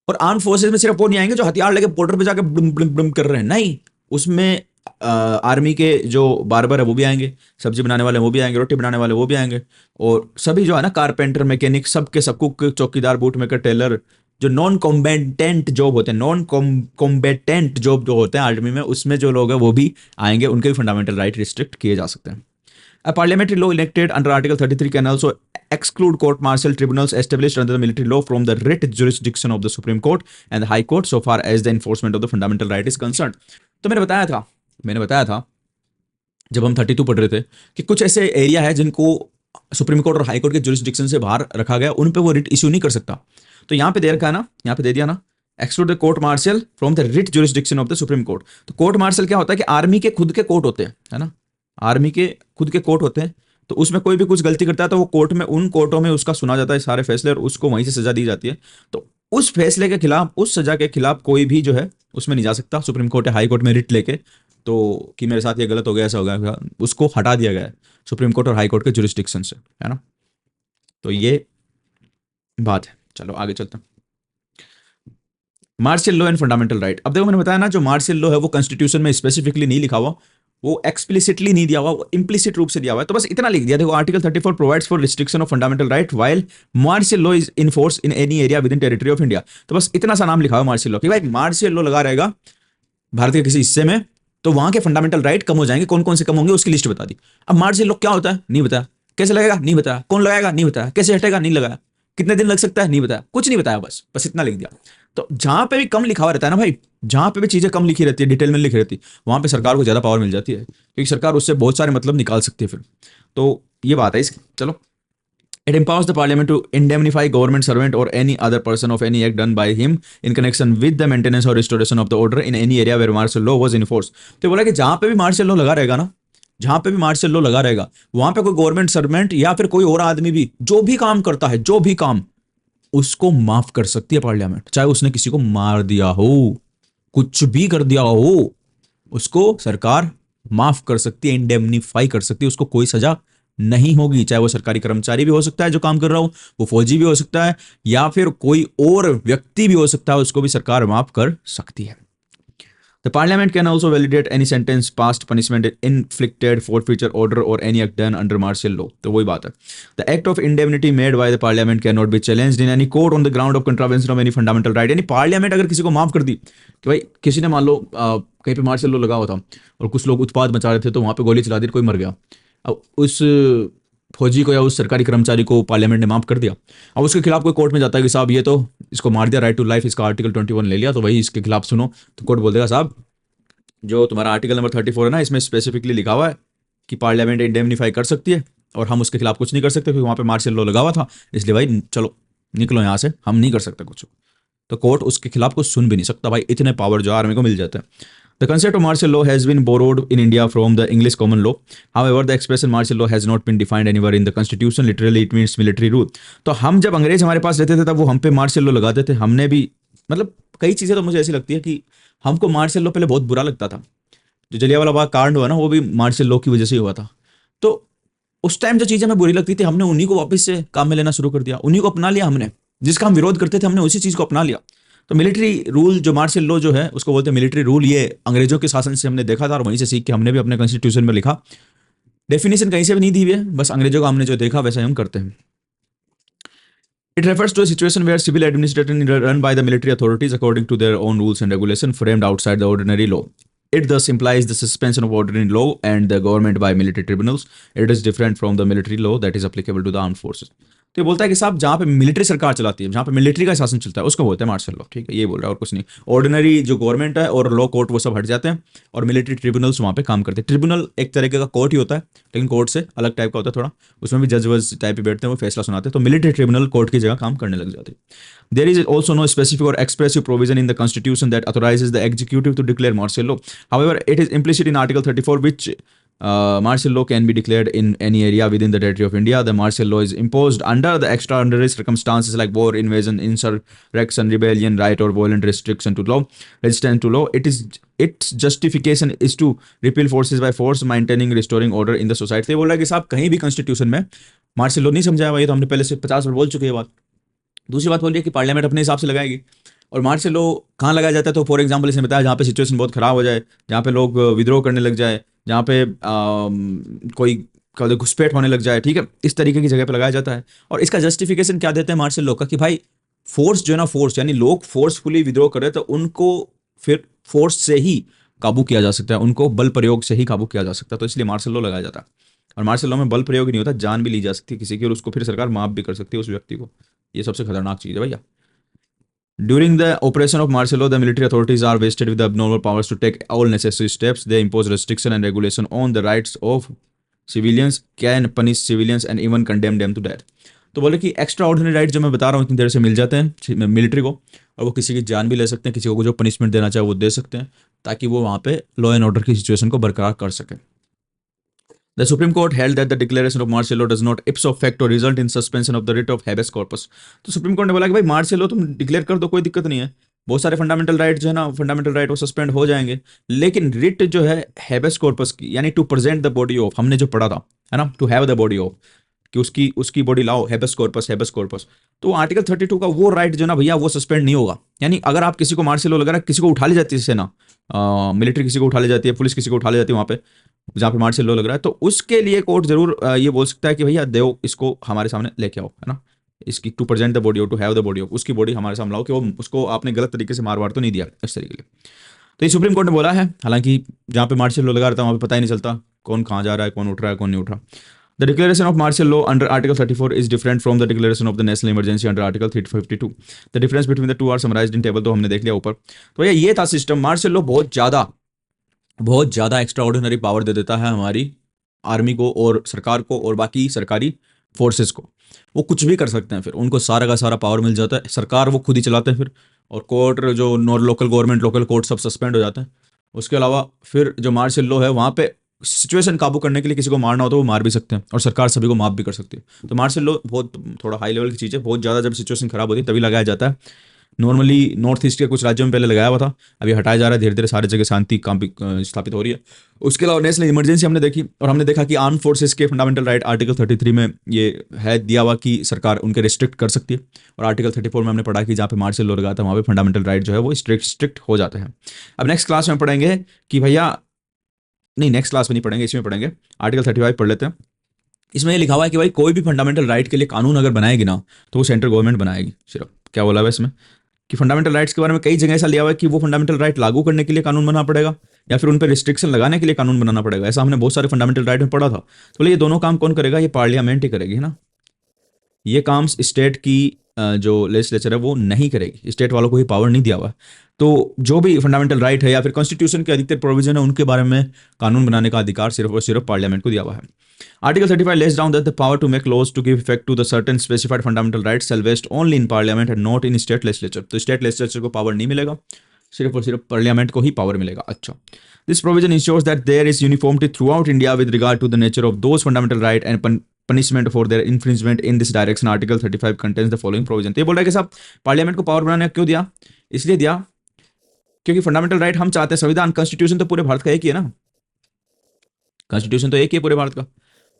और आर्म फोर्सेज में सिर्फ वो नहीं आएंगे जो हथियार लेके बॉर्डर पे जाके ब्लुम ब्लुम ब्लुम कर रहे हैं, नहीं, उसमें आर्मी के जो बार्बर है वो भी आएंगे, सब्जी बनाने वाले वो भी आएंगे, रोटी बनाने वाले वो भी आएंगे, और सभी जो है ना कारपेंटर, मैकेनिक, सबके सब, कुक, चौकीदार, बूट मेकर, टेलर, जो नॉन कॉम्बेटेंट जॉब होते हैं, नॉन कॉम्बेटेंट जॉब जो होते हैं आर्मी में, उसमें जो लोग हैं वो भी आएंगे, उनके भी फंडामेंटल राइट रिस्ट्रिक्ट किए जा सकते हैं। A parliamentary law enacted under Article 33 can also exclude court-martial tribunals established under the military law from the writ jurisdiction of the Supreme Court and the High Court so far as the enforcement of the fundamental right is concerned. तो मैंने बताया था जब हम 32 पढ़ रहे थे कि कुछ ऐसे एरिया है जिनको सुप्रीम कोर्ट और हाई कोर्ट के जुरिस्डिक्शन से बाहर रखा गया, उन पे वो रिट इश्यू नहीं कर सकता। तो यहाँ पे दे रखा है ना, यहाँ पे दे दिया ना, exclude the court martial from the writ jurisdiction of the supreme court. तो कोर्ट मार्शल क्या होता है कि आर्मी के खुद के कोर्ट होते हैं, है ना, आर्मी के खुद के कोर्ट होते हैं। तो उसमें कोई भी कुछ गलती करता है तो वो कोर्ट में, उन कोर्टों में उसका सुना जाता है सारे फैसले, और उसको वहीं से सजा दी जाती है। तो उस फैसले के खिलाफ, उस सजा के खिलाफ कोई भी जो है उसमें नहीं जा सकता सुप्रीम कोर्ट या हाई कोर्ट में रिट लेके, तो कि मेरे साथ ये गलत हो गया, ऐसा हो गया, उसको हटा दिया गया है सुप्रीम कोर्ट और हाई कोर्ट के जुरिस्डिक्शन से, है ना। तो ये बात है। चलो आगे चलते हैं। Martial law and fundamental right. अब देखो मैंने बताया ना, जो मार्शल लॉ है वो कॉन्स्टिट्यूशन में स्पेसिफिकली नहीं लिखा हुआ, वो एक्सप्लिसिटली नहीं दिया हुआ, वो इम्प्लिसिट रूप से दिया हुआ है। तो बस इतना लिख दिया, देखो article 34 provides for restriction of fundamental right while martial law is in force in any area within territory of India. तो बस इतना सा नाम लिखा हुआ मार्शल लॉ कि भाई मार्शल लॉ लगा रहेगा भारत के किसी हिस्से में, तो वहां के फंडामेंटल राइट कम हो जाएंगे। कौन कौन से कम होंगे उसकी लिस्ट बता दी। अब मार्शल लॉ क्या होता है नहीं बताया, कैसे लगेगा नहीं बताया, कौन लगाएगा नहीं बताया, कैसे हटेगा नहीं लगाया, कितने दिन लग सकता है नहीं बताया, कुछ नहीं बताया, बस इतना लिख दिया। तो जहां पे भी कम लिखा हुआ रहता है ना भाई, जहां पे भी चीजें कम लिखी रहती है, डिटेल में लिखी रहती है, वहां पे सरकार को ज्यादा पावर मिल जाती है, क्योंकि सरकार उससे बहुत सारे मतलब निकाल सकती है फिर। तो ये बात है इसकी। चलो, it empowers the parliament to indemnify government servant or any other person of any act done by him in connection with the maintenance or restoration of the order in any area where martial law was in force। तो बोला कि जहां पे भी martial law लगा रहेगा ना, जहां पे भी मार्शल लॉ लगा रहेगा, वहां पे कोई गवर्नमेंट सर्वेंट या फिर कोई और आदमी भी जो भी काम करता है, जो भी काम, उसको माफ कर सकती है पार्लियामेंट। चाहे उसने किसी को मार दिया हो, कुछ भी कर दिया हो, उसको सरकार माफ कर सकती है, इंडेमनीफाई कर सकती है, उसको कोई सजा नहीं होगी। चाहे वो सरकारी कर्मचारी भी हो सकता है जो काम कर रहा हो, वो फौजी भी हो सकता है, या फिर कोई और व्यक्ति भी हो सकता है, उसको भी सरकार माफ कर सकती है। The Parliament can also validate any sentence, past punishment, inflicted, forfeiture order or any act done under martial law। तो वही बात है। The act of indemnity made by the Parliament cannot be challenged in any court on the ground of contravention of any fundamental right। यानी parliament अगर किसी को माफ कर दी कि भाई किसी ने मान लो कहीं पे मार्शल लॉ लगा हुआ था और कुछ लोग उत्पाद मचा रहे थे, तो वहां पे गोली चला दी, कोई मर गया। अब उस फौजी को या उस सरकारी कर्मचारी को पार्लियामेंट ने माफ कर दिया। अब उसके खिलाफ कोई कोर्ट में जाता है कि साहब ये तो इसको मार दिया, राइट टू लाइफ, इसका आर्टिकल 21 ले लिया, तो वही इसके खिलाफ सुनो। तो कोर्ट बोल देगा साहब जो तुम्हारा आर्टिकल नंबर 34 है ना, इसमें स्पेसिफिकली लिखा हुआ है कि पार्लियामेंट इंडेमनीफाई कर सकती है, और हम उसके खिलाफ कुछ नहीं कर सकते क्योंकि वहां पे मार्शल लॉ लगा हुआ था, इसलिए भाई चलो निकलो यहाँ से, हम नहीं कर सकते कुछ। तो कोर्ट उसके खिलाफ कुछ सुन भी नहीं सकता भाई, इतने पावर जो आर्मी को मिल जाते हैं। The concept of martial law has been borrowed in India from the English common law. However, the expression martial law has not been defined anywhere in the constitution. Literally, it means military rule. तो हम जब अंग्रेज हमारे पास रहते थे तब वो हम पे मार्शल लॉ लगाते थे. हमने भी मतलब कई चीज़ें तो मुझे ऐसी लगती है कि हमको मार्शल लॉ पहले बहुत बुरा लगता था. जो जलियांवाला बाग कांड हुआ ना, वो भी मार्शल लॉ की वजह से हुआ था. तो उस टाइम जो चीज़ें हमें बुरी लगती थी, हमने उन्हीं को वापस से काम में लेना शुरू कर दिया, उन्हीं को अपना लिया. हमने जिसका हम विरोध करते थे, हमने उसी चीज़ को अपना लिया. तो मिलिट्री रूल जो मार्शल लॉ जो है उसको बोलते हैं मिलिट्री रूल. ये अंग्रेजों के शासन से हमने देखा था और वहीं से सीख के हमने भी अपने कॉन्स्टिट्यूशन में लिखा. डेफिनेशन कहीं से भी नहीं दी हुई है, बस अंग्रेजों का हमने जो देखा वैसा हम करते हैं. It refers to a situation where civil administration is run by the military authorities according to their own rules and regulations framed outside the ordinary law. It thus implies the suspension of ordinary law and the government by military tribunals. It is different from the military law that is applicable to the armed forces. तो ये बोलता है कि साहब जहाँ पे military सरकार चलाती है, जहाँ पे मिलिट्री का शासन चलता है, उसको बोलते हैं मार्शल लॉ. ठीक है, ये बोल रहा है और कुछ नहीं. ऑर्डिनरी जो गवर्नमेंट है और लॉ कोर्ट वो सब हट जाते हैं और मिलिट्री ट्रिब्यूनल्स वहाँ पे काम करते हैं. ट्रिब्यूनल एक तरीके का कोर्ट ही होता है, लेकिन कोर्ट से अलग टाइप का होता है थोड़ा. उसमें भी जज वज टाइप पे बैठते हैं, वो फैसला सुनाते हैं. तो मिलिट्री ट्रिब्यूनल कोर्ट की जगह काम करने लग जाते हैं. There is also no specific or expressive provision in the Constitution that authorizes the executive to declare martial law. However, it is implicit in Article 34, which martial law can be declared in any area within the territory of India. The martial law is imposed under the extraordinary circumstances like war, invasion, insurrection, rebellion, riot, or violent restriction to law, resistance to law. Its justification is to repel forces by force, maintaining, restoring order in the society. तो ये बोल रहा है कि साहब कहीं भी constitution में मार्शल लॉ नहीं समझाया हुआ. ये तो हमने पहले से 50 बार बोल चुके हैं बात. दूसरी बात बोल रही है कि पार्लियामेंट अपने हिसाब से लगाएगी. और मार्शल लॉ कहाँ लगाया जाता है, तो फॉर एग्जांपल इसने बताया जहाँ पे सिचुएशन बहुत खराब हो जाए, जहाँ पे लोग विद्रोह करने लग जाए, जहाँ पे कोई घुसपैठ होने लग जाए. ठीक है, इस तरीके की जगह पे लगाया जाता है. और इसका जस्टिफिकेशन क्या देते हैं मार्शल लॉ का कि भाई फोर्स जो है ना, फोर्स यानी लोग फोर्सफुली विद्रोह कर रहे तो उनको फिर फोर्स से ही काबू किया जा सकता है, उनको बल प्रयोग से ही काबू किया जा सकता है. तो इसलिए मार्शल लॉ लगाया जाता है. और मार्शल लॉ में बल प्रयोग नहीं होता, जान भी ली जा सकती है किसी की, और उसको फिर सरकार माफ भी कर सकती है उस व्यक्ति को. ये सबसे खतरनाक चीज़ है भैया. During the operation of martial law, the military authorities are vested with the abnormal powers to take all necessary steps. They impose restriction and regulation on the rights of civilians, can punish civilians and even condemn them to death. तो बोले कि extra ordinary right जो मैं बता रहा हूँ इतनी देर से मिल जाते हैं मिलिट्री को, और वो किसी की जान भी ले सकते हैं, किसी को जो पनिशमेंट देना चाहे वो दे सकते हैं, ताकि वो वहाँ पे लॉ एंड ऑर्डर की सिचुएशन को बरकरार कर सकें. The Supreme Court held that the declaration of martial law does not ipso facto result in suspension of the writ of habeas corpus. तो सुप्रीम कोर्ट ने बोला कि भाई मार्शल लॉ तुम डिक्लेयर कर दो, कोई दिक्कत नहीं है, बहुत सारे फंडामेंटल राइट जो है ना, फंडामेंटल राइट वो सस्पेंड हो जाएंगे, लेकिन रिट जो है हैबेस कॉर्पस की, यानी to present the body of, हमने जो पढ़ा था है ना, to have the body of, कि उसकी बॉडी लाओ, हैबेस कॉर्पस. तो आर्टिकल 32 का वो राइट जो ना भैया वो सस्पेंड नहीं होगा. यानी अगर आप किसी को मार्शल लॉ लगा, किसी को उठा ले जाती है सेना, मिलिट्री किसी को उठा ले जाती है, पुलिस किसी को उठा ले जाती है वहाँ पे जहाँ पे मार्शल लॉ लग रहा है, तो उसके लिए कोर्ट जरूर ये बोल सकता है कि भैया देव इसको हमारे सामने लेके आओ, है ना, इसकी to present the body of, to have the body of, उसकी बॉडी हमारे सामने लाओ कि वो उसको आपने गलत तरीके से मार वार तो नहीं दिया इस तरीके के. तो ये सुप्रीम कोर्ट ने बोला है. हालांकि जहाँ पे मार्शल लॉ लगा रहता है वहाँ पे पता ही नहीं चलता कौन कहाँ जा रहा है, कौन उठ रहा है, कौन नहीं उठ रहा. The declaration of martial law under Article 34 is different from the declaration of the national emergency under Article 352. The difference between the two are summarized in table. तो हमने देख लिया ऊपर. तो भैया ये था सिस्टम. मार्शल लॉ बहुत ज़्यादा एक्स्ट्रा ऑर्डिनरी पावर दे देता है हमारी आर्मी को और सरकार को और बाकी सरकारी फोर्सेस को. वो कुछ भी कर सकते हैं, फिर उनको सारा का सारा पावर मिल जाता है. सरकार वो खुद ही चलाते हैं फिर, और कोर्ट जो लोकल गवर्नमेंट, लोकल कोर्ट सब सस्पेंड हो जाते हैं. उसके अलावा फिर जो मार्शल लॉ है वहाँ पे सिचुएशन काबू करने के लिए किसी को मारना हो तो वो मार भी सकते हैं, और सरकार सभी को माफ भी कर सकती है. तो मार्शल लॉ बहुत थोड़ा हाई लेवल की चीज़ है. बहुत ज़्यादा जब सिचुएशन खराब होती है तभी लगाया जाता है. नॉर्मली नॉर्थ ईस्ट के कुछ राज्यों में पहले लगाया हुआ था, अभी हटाया जा रहा है. धीरे धीरे सारी जगह शांति स्थापित हो रही है. उसके अलावा नेशनल इमरजेंसी हमने देखी, और हमने देखा कि आर्म फोर्सेस के फंडामेंटल राइट आर्टिकल 33 में ये है दिया हुआ कि सरकार उनके रिस्ट्रिक्ट कर सकती है, और आर्टिकल 34 में हमने पढ़ा कि जहाँ पे मार्शल लॉ लगा था वहाँ पे फंडामेंटल राइट जो है वो स्ट्रिक्ट हो जाते हैं. अब नेक्स्ट क्लास में पढ़ेंगे कि भैया, नहीं नेक्स्ट क्लास में नहीं पढ़ेंगे, इसमें पढ़ेंगे. आर्टिकल 35 पढ़ लेते हैं. इसमें ये लिखा हुआ है कि भाई कोई भी फंडामेंटल राइट के लिए कानून अगर बनाएगी ना तो वो सेंट्रल गवर्नमेंट बनाएगी. सिर्फ क्या बोला हुआ है इसमें कि फंडामेंटल राइट्स के बारे में कई जगह ऐसा लिया हुआ है कि वो फंडामेंटल राइट लागू करने के लिए कानून बनाना पड़ेगा या फिर उन पर रिस्ट्रिक्शन लगाने के लिए कानून बनाना पड़ेगा. ऐसा हमने बहुत सारे फंडामेंटल राइट में पढ़ा था. तो बोले ये दोनों काम कौन करेगा? ये पार्लियामेंट ही करेगी, है ना. ये काम स्टेट की जो लेजिस्लेचर है वो नहीं करेगी. स्टेट वालों को ही पावर नहीं दिया हुआ है. तो जो भी फंडामेंटल राइट है या फिर कॉन्स्टिट्यूशन के अधिकतर प्रोविजन है उनके बारे में कानून बनाने का अधिकार सिर्फ और सिर्फ पार्लियामेंट को दिया हुआ है. Article 35 lays down that the power to make laws to give effect to the certain specified fundamental rights shall vest only in parliament and not in state legislature. तो state legislature को power नहीं मिलेगा, सिर्फ और सिर्फ parliament को ही power मिलेगा। अच्छा, this provision ensures that there is uniformity throughout India with regard to the nature of those fundamental right and punishment for their infringement in this direction. Article 35 contains the following provision. तो ये बोल रहा है कि साहब parliament को power बनाने क्यों दिया? इसलिए दिया क्योंकि फंडामेंटल राइट हम चाहते हैं, संविधान कॉन्स्टिट्यूशन तो पूरे भारत का एक ही है ना, कॉन्स्टिट्यूशन तो एक ही है पूरे भारत का।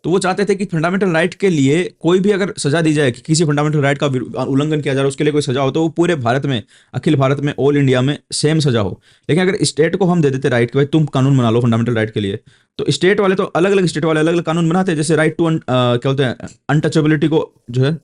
तो वो चाहते थे कि फंडामेंटल राइट के लिए कोई भी अगर सजा दी जाए कि किसी फंडामेंटल राइट का उल्लंघन किया जा रहा है, उसके लिए कोई सजा हो, तो वो पूरे भारत में, अखिल भारत में, ऑल इंडिया में सेम सजा हो। लेकिन अगर स्टेट को हम दे देते राइट कि भाई तुम कानून बना लो फंडामेंटल राइट के लिए, तो स्टेट वाले तो अलग अलग स्टेट वाले अलग अलग कानून बनाते हैं। जैसे राइट टू क्या बोलते हैं, अनटचेबिलिटी को जो है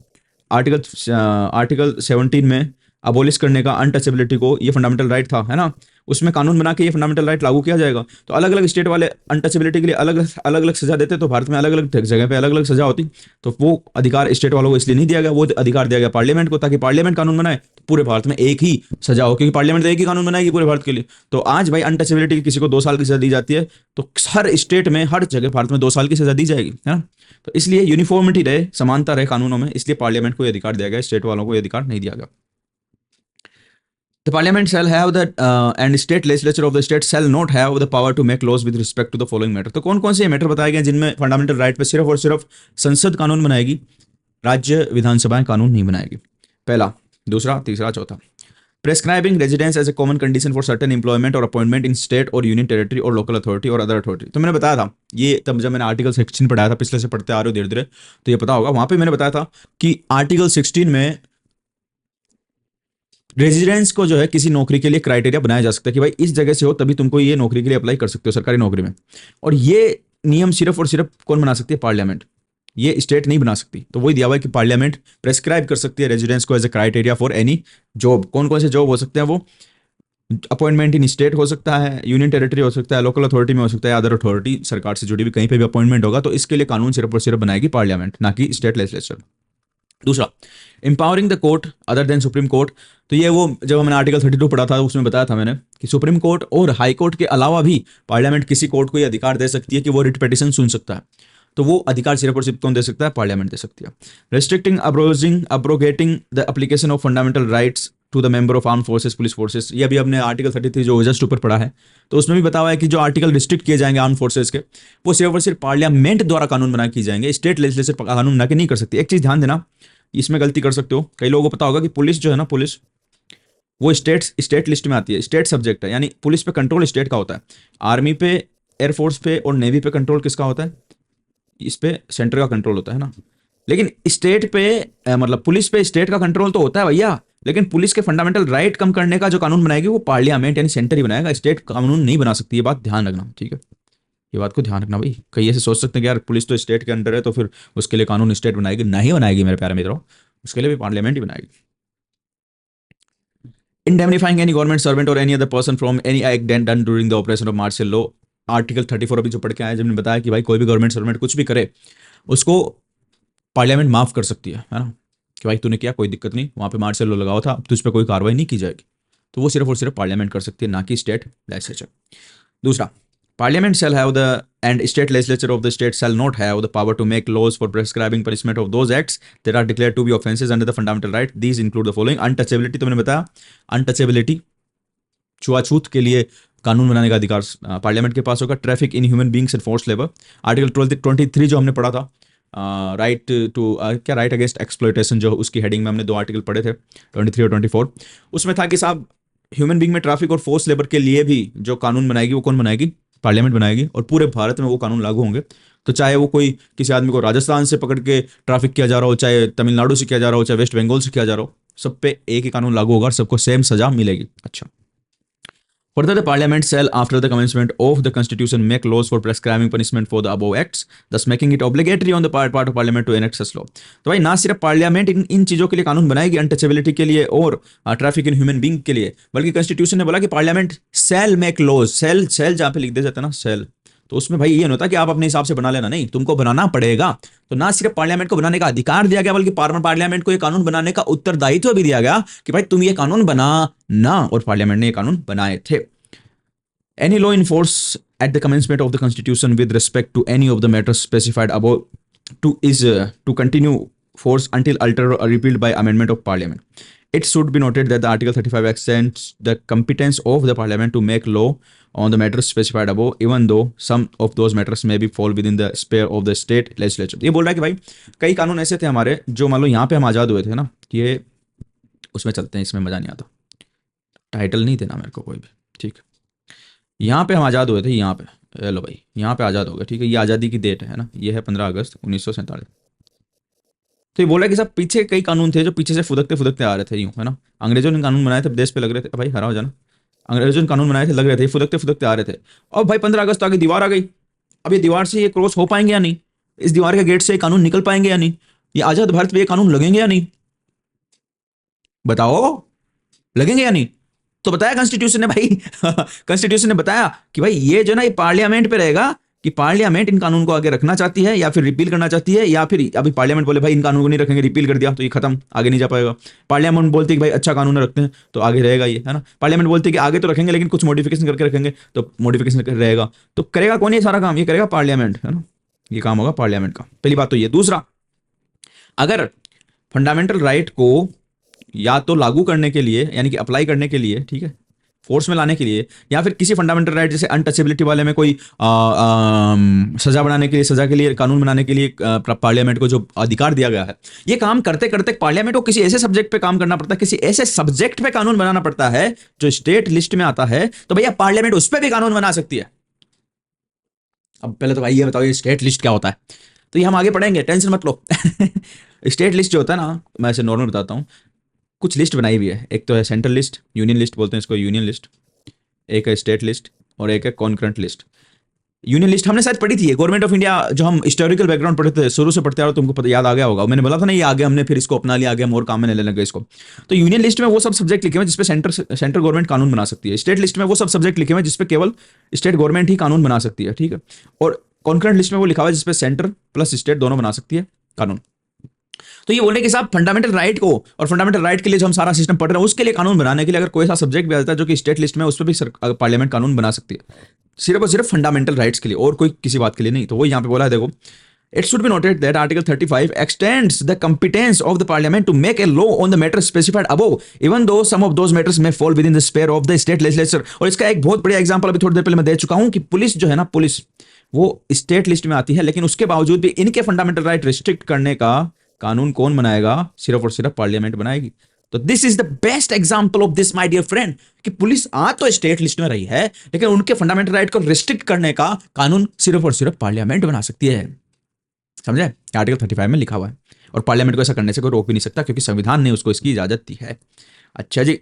आर्टिकल 17 में अबोलिश करने का, अनटचेबिलिटी को, ये फंडामेंटल राइट था, है ना, उसमें कानून बना के ये फंडामेंटल राइट लागू किया जाएगा। तो अलग अलग स्टेट वाले अनटचेबिलिटी के लिए अलग अलग सजा देते, तो भारत में अलग अलग जगह पे अलग अलग सजा होती। तो वो अधिकार स्टेट वालों को इसलिए नहीं दिया गया, वो अधिकार दिया गया पार्लियामेंट को, ताकि पार्लियामेंट कानून बनाए तो पूरे भारत में एक ही सजा हो, क्योंकि पार्लियामेंट तो एक ही कानून बनाएगी पूरे भारत के लिए। तो आज भाई अनटचेबिलिटी की किसी को 2 साल की सजा दी जाती है, तो हर स्टेट में, हर जगह भारत में 2 साल की सजा दी जाएगी, है ना। तो इसलिए यूनिफॉर्मिटी रहे, समानता रहे कानूनों में, इसलिए पार्लियामेंट को यह अधिकार दिया गया, स्टेट वालों को यह अधिकार नहीं दिया गया। The parliament shall have the and state legislature of the state shall not have the power to make laws with respect to the following matter। तो कौन कौन से मैटर बताए गए जिनमें फंडामेंटल राइट पे सिर्फ और सिर्फ संसद कानून बनाएगी, राज्य विधानसभाएं कानून नहीं बनाएगी। पहला, दूसरा, तीसरा, चौथा। Prescribing residence as a common condition for certain employment और अपॉइंटमेंट इन स्टेट और यूनियन टेरिटरी और लोकल अथॉरिटी और अदर अथॉरिटी। तो मैंने बताया था ये, तब जब मैंने आर्टिकल 16 पढ़ाया था, पिछले से पढ़ते आ रहे हो धीरे धीरे, तो ये पता होगा। वहां पे मैंने बताया था कि आर्टिकल 16 में रेजिडेंस को जो है किसी नौकरी के लिए क्राइटेरिया बनाया जा सकता है कि भाई इस जगह से हो तभी तुमको ये नौकरी के लिए अप्लाई कर सकते हो सरकारी नौकरी में। और ये नियम सिर्फ और सिर्फ कौन बना सकती है? पार्लियामेंट। ये स्टेट नहीं बना सकती। तो वही दिया हुआ है कि पार्लियामेंट प्रेस्क्राइब कर सकती है रेजिडेंस को as a criteria for any job. कौन कौन से जॉब हो सकते हैं वो? अपॉइंटमेंट इन स्टेट हो सकता है, यूनियन टेरिटरी हो सकता है, लोकल अथॉरिटी में हो सकता है, अदर अथॉरिटी, सरकार से जुड़ी हुई कहीं पे भी अपॉइंटमेंट होगा, तो इसके लिए कानून सिर्फ और सिर्फ बनाएगी पार्लियामेंट, ना कि स्टेट लेजिस्लेचर। दूसरा, empowering the court other than supreme court. तो ये वो जब हमने आर्टिकल 32 पढ़ा था उसमें बताया था मैंने कि सुप्रीम कोर्ट और हाई कोर्ट के अलावा भी पार्लियामेंट किसी कोर्ट को ये अधिकार दे सकती है कि वो रिट पिटीशन सुन सकता है। तो वो अधिकार सिर्फ और सिर्फ कौन दे सकता है? पार्लियामेंट दे सकती है। Restricting abrogating the application of fundamental rights to the member of arm forces, police forces. ये अभी हमने आर्टिकल 33 जो जस्ट ऊपर पढ़ा है, तो उसमें भी बताया हुआ है कि जो आर्टिकल रिस्ट्रिक्ट किए जाएंगे आर्म फोर्सेस के, वो सिर्फ और सिर्फ पार्लियामेंट द्वारा कानून बना किए जाएंगे, स्टेट लेजिस्लेचर कानून बना के नहीं कर सकती। एक चीज ध्यान देना, इसमें गलती कर सकते हो, कई लोगों को पता होगा कि पुलिस जो है ना, पुलिस वो स्टेट लिस्ट में आती है, स्टेट सब्जेक्ट है, यानी पुलिस पे कंट्रोल स्टेट का होता है। आर्मी पे, एयरफोर्स पे और नेवी पे कंट्रोल किसका होता है? इस पे सेंटर का कंट्रोल होता है ना। लेकिन स्टेट पे मतलब पुलिस पे स्टेट का कंट्रोल तो होता है भैया, लेकिन पुलिस के फंडामेंटल राइट कम करने का जो कानून बनाएगी वो पार्लियामेंट यानी सेंटर ही बनाएगा, स्टेट कानून नहीं बना सकती। ये बात ध्यान रखना, ठीक है, ये बात को ध्यान रखना भाई। कई ऐसे सोच सकते हैं कि यार पुलिस तो स्टेट के अंडर है तो फिर उसके लिए कानून स्टेट बनाएगी। नहीं बनाएगी मेरे प्यारे मित्रों, उसके लिए भी पार्लियामेंट ही बनाएगी। इंडेमनीफाइंग एनी गवर्नमेंट सर्वेंट और any other person from any act done during the operation of martial law. Article 34 अभी जो पढ़ के आया, जब मैंने बताया कि भाई कोई भी गवर्नमेंट सर्वेंट कुछ भी करे उसको पार्लियामेंट माफ कर सकती है ना, कि भाई तूने किया कोई दिक्कत नहीं, वहां पे मार्शल लॉ लगाओ था, तुझ पर कोई कार्रवाई नहीं की जाएगी। तो वो सिर्फ और सिर्फ पार्लियामेंट कर सकती है, ना कि स्टेट लेजिस्लेचर। दूसरा, Parliament shall have the and state legislature of the state shall not have the power to make laws for prescribing punishment of those acts that are declared to be offences under the fundamental right. These include the following: untouchability, तो मैंने बताया untouchability, छुआछूत के लिए कानून बनाने का अधिकार पार्लियामेंट के पास होगा। Traffic in human beings and force labour, article 23 जो हमने पढ़ा था, राइट टू क्या राइट अगेंस्ट एक्सप्लॉयटेशन, जो उसकी हेडिंग में हमने 2 आर्टिकल पढ़े थे 23 और 24। उसमें था कि साहब ह्यूमन बींग में ट्रैफिक और फोर्स लेबर के लिए भी जो कानून बनाएगी वो कौन बनाएगी? पार्लियामेंट बनाएगी, और पूरे भारत में वो कानून लागू होंगे। तो चाहे वो कोई किसी आदमी को राजस्थान से पकड़ के ट्रैफिक किया जा रहा हो, चाहे तमिलनाडु से किया जा रहा हो, चाहे वेस्ट बंगाल से किया जा रहा हो, सब पे एक ही कानून लागू होगा और सबको सेम सजा मिलेगी। अच्छा, Further, the Parliament shall, after the commencement of the Constitution, make laws for prescribing punishment for the above acts, thus making it obligatory on the part of Parliament to enact such law। तो भाई ना सिर्फ parliament in चीज़ों के लिए कानून बनाएगी, untouchability के लिए और ट्रैफिक इन ह्यूमन बींग के लिए, बल्कि कॉन्स्टिट्यूशन ने बोला कि पार्लियामेंट शैल मेक लॉज। सेल जहाँ पे लिख दे जाते हैं ना, सेल, तो उसमें भाई ये नहीं होता कि आप अपने हिसाब से बना लेना, नहीं, तुमको बनाना पड़ेगा। तो ना सिर्फ पार्लियामेंट को बनाने का अधिकार दिया गया, बल्कि पार्लियामेंट को ये कानून बनाने का उत्तरदायित्व भी दिया गया कि भाई तुम ये कानून बनाना, और पार्लियामेंट ने ये कानून बनाए थे। Any law in force at the commencement of the Constitution with respect to any of the matters specified above is to continue force until altered or repealed by amendment of Parliament. It should be noted that the Article 35 extends the competence of the Parliament to make law on the matters specified above, even though some of those matters may be fall within the sphere of the state legislature. ये बोल रहा है कि भाई कई कानून ऐसे थे हमारे जो मान लो यहाँ पे हम आज़ाद हुए थे ना, कि ये उसमें चलते हैं, इसमें मज़ा नहीं आता, टाइटल नहीं देना मेरे को कोई भी, ठीक। यहाँ पे हम आज़ाद हुए थे, यहाँ पे लो भाई, यहाँ पे आज़ाद हो गए, ठीक है। ये आज़ादी की डेट है ना, ये है 15 अगस्त 1947। तो ये बोल रहा है कि साहब पीछे कई कानून थे जो पीछे से फुदकते फुदकते आ रहे थे, यूँ है ना। अंग्रेजों ने कानून बनाए थे, देश पे लग रहे थे, भाई हरा हो जाना, अंग्रेजों ने कानून बनाए थे, लग रहे थे, फुदकते फुदकते आ रहे थे। और भाई 15 अगस्त आगे दीवार आ गई, अब ये दीवार से ये क्रॉस हो पाएंगे या नहीं, इस दीवार के गेट से ये कानून निकल पाएंगे या नहीं, ये आज़ाद भारत में ये कानून लगेंगे या नहीं, बताओ लगेंगे या नहीं। तो बताया कॉन्स्टिट्यूशन ने भाई कॉन्स्टिट्यूशन ने बताया कि भाई ये जो ना ये पार्लियामेंट पे रहेगा, कि पार्लियामेंट इन कानून को आगे रखना चाहती है या फिर रिपील करना चाहती है, या फिर अभी पार्लियामेंट बोले भाई इन कानून को नहीं रखेंगे, रिपील कर दिया तो ये खत्म, आगे नहीं जा पाएगा। पार्लियामेंट बोलती है कि भाई अच्छा कानून रखते हैं तो आगे रहेगा ये, है ना। पार्लियामेंट बोलती है कि आगे तो रखेंगे लेकिन कुछ मॉडिफिकेशन करके रखेंगे, तो मॉडिफिकेशन करके रहेगा। तो करेगा कौन ये सारा काम, ये करेगा पार्लियामेंट, है ना, ये काम होगा पार्लियामेंट का। पहली बात तो ये। दूसरा, अगर फंडामेंटल राइट को या तो लागू करने के लिए यानी कि अप्लाई करने के लिए, ठीक है, फोर्स में लाने के लिए, या फिर किसी फंडामेंटल राइट जैसे अनटचेबिलिटी वाले में कोई सजा बनाने के लिए, सजा के लिए कानून बनाने के लिए पार्लियामेंट को जो अधिकार दिया गया है, ये काम करते करते पार्लियामेंट को किसी ऐसे सब्जेक्ट पे काम करना पड़ता है, किसी ऐसे सब्जेक्ट पे कानून बनाना पड़ता है जो स्टेट लिस्ट में आता है, तो भैया पार्लियामेंट उस पर भी कानून बना सकती है। अब पहले तो भाई ये बताओ ये स्टेट लिस्ट क्या होता है, तो ये हम आगे पढ़ेंगे, टेंशन मत लो स्टेट लिस्ट जो होता है ना, मैं ऐसे नॉर्मल बताता हूँ, कुछ लिस्ट बनाई हुई है। एक तो है सेंट्रल लिस्ट, यूनियन लिस्ट बोलते हैं इसको, यूनियन लिस्ट, एक है स्टेट लिस्ट और एक है कॉन्करेंट लिस्ट। यूनियन लिस्ट हमने शायद पढ़ी थी, गवर्नमेंट ऑफ इंडिया, जो हम हिस्टोरिकल बैकग्राउंड पढ़ते थे, शुरू से पढ़ते आ रहे हो, तुमको पता याद आ गया होगा, मैंने बोला था ना ये आगे हमने फिर इसको अपना लिया, आगे हम और काम में लेने लगे इसको। तो यूनियन लिस्ट में वो सब सब्जेक्ट लिखे हुए जिसपे सेंट्रल गवर्नमेंट कानून बना सकती है। स्टेट लिस्ट में वो सब सब्जेक्ट लिखे हुए जिसपे केवल स्टेट गवर्नमेंट ही कानून बना सकती है, ठीक है। और कॉन्करेंट लिस्ट में वो लिखा हुआ है जिसपे सेंटर प्लस स्टेट दोनों बना सकती है कानून। तो ये बोलने के साथ फंडामेंटल राइट को और फंडामेंटल राइट के लिए जो हम सारा सिस्टम पढ़ रहे हैं उसके लिए कानून बनाने के लिए अगर कोई ऐसा सब्जेक्ट भी आता है जो कि स्टेट लिस्ट में, उस पर भी पार्लियामेंट कानून बना सकती है, सिर्फ और सिर्फ फंडामेंटल राइट्स के लिए, और कोई किसी बात के लिए नहीं। तो वो यहाँ पे बोला है, देखो, it should be noted that article 35 extends the competence of the Parliament to make a law on the matter specified above, even though some of those matters may fall within the sphere of the state legislature. और इसका एक बहुत बढ़िया example अभी थोड़ी देर पहले मैं दे चुका हूं कि पुलिस जो है ना, पुलिस वो स्टेट लिस्ट में आती है, लेकिन उसके बावजूद भी इनके फंडामेंटल राइट रिस्ट्रिक्ट करने का कानून कौन बनाएगा, सिर्फ और सिर्फ पार्लियामेंट बनाएगी। तो this is the best example of this my dear friend, कि पुलिस आ तो स्टेट लिस्ट में रही है लेकिन उनके फंडामेंटल राइट को रिस्ट्रिक्ट करने का कानून सिर्फ और सिर्फ पार्लियामेंट बना सकती है। समझे, आर्टिकल 35 में लिखा हुआ है, और पार्लियामेंट को ऐसा करने से कोई रोक भी नहीं सकता क्योंकि संविधान ने उसको इसकी इजाजत दी है। अच्छा जी,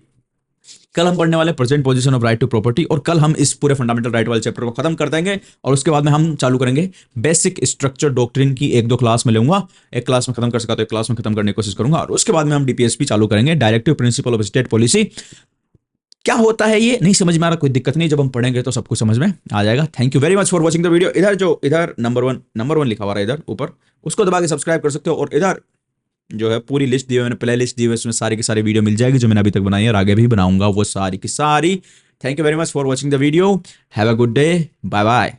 कल हम पढ़ने वाले present position of right to property, और कल हम इस पूरे फंडामेंटल राइट वाले चैप्टर को खत्म कर देंगे, और उसके बाद में हम चालू करेंगे बेसिक स्ट्रक्चर डॉक्ट्रिन की। एक दो क्लास में लूंगा, एक क्लास में खत्म कर सका तो एक क्लास में खत्म करने की कोशिश करूंगा, और उसके बाद में हम डीपीएसपी चालू करेंगे, directive principle of state policy. क्या होता है ये नहीं समझ में आ रहा, कोई दिक्कत नहीं, जब हम पढ़ेंगे तो सब कुछ समझ में आ जाएगा। Thank you very much for watching the video. इधर नंबर वन लिखा हुआ है इधर ऊपर, उसको दबा के सब्सक्राइब कर सकते हो, और इधर जो है पूरी लिस्ट दी हुई, मैंने प्ले लिस्ट दी हुई, उसमें सारी की सारी वीडियो मिल जाएगी जो मैंने अभी तक बनाई है और आगे भी बनाऊंगा वो सारी की सारी। Thank you very much for watching the video, have a good day, bye bye.